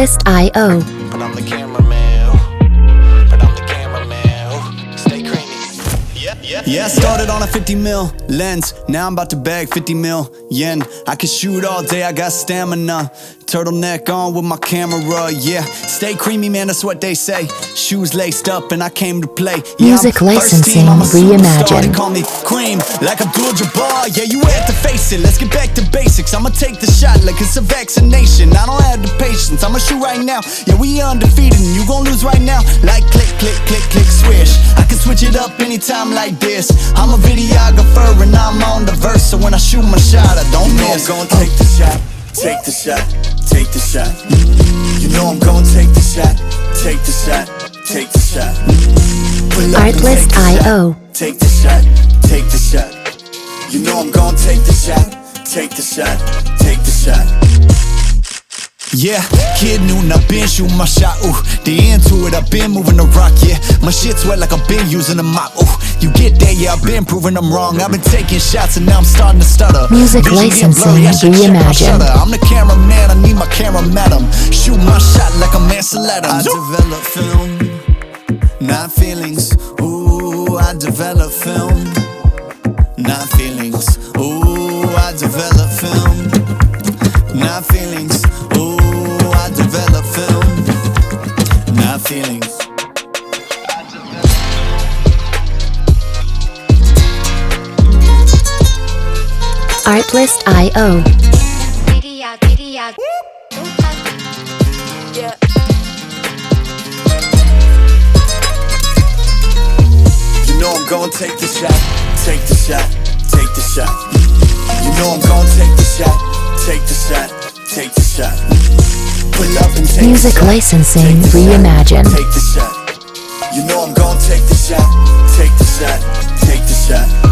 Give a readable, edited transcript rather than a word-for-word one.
Artlist.io. But I'm the cameraman. But I'm the cameraman. Stay creamy. Yeah, I started on a 50 mil lens. Now I'm about to bag 50 mil yen. I can shoot all day, I got stamina. Turtleneck on with my camera, yeah. Stay creamy, man, that's what they say. Shoes laced up and I came to play. Yeah, Music I'm first licensing team, I'm a superstar. reimagined. They call me cream, like Abdul-Jabbar. Yeah, you have to face it, let's get back to basics. I'ma take the shot like it's a vaccination. I don't have the patience, I'ma shoot right now. Yeah, we undefeated and you gon' lose right now. Like click, click, click, click, swish. I can switch it up anytime like this. I'm a videographer and I'm on the verse. So when I shoot my shot, I don't miss. I'm gonna take the shot, take the shot, take the shot. You know I'm gonna take the shot, take the shot, take the shot. Pull up and take the shot, Artlist.io. take the shot, take the shot. You know I'm gonna take the shot, take the shot, take the shot. Yeah, kid Newton, I've been shooting my shot, ooh. The into it, I've been moving the rock, yeah. My shit's wet like I've been using a mop, ooh. You get there, yeah, I've been proving I'm wrong. I've been taking shots and now I'm starting to stutter. Music Vision get blurry, I licensing should check my reimagined. shutter. I'm the cameraman, I need my camera madam. Shoot my shot like a Mansell Adams. I develop film, not feelings. Ooh, I develop film, not feelings. Ooh, I develop film, not feelings. Ooh, I develop film, not feelings. Artlist.io. You know I'm gonna take the shot, take the shot, take the shot. You know I'm gonna take the shot, take the shot, take the shot. Pull up and take Music the shot, licensing take the shot, reimagined. take the shot. You know I'm gonna take the shot, take the shot, take the shot.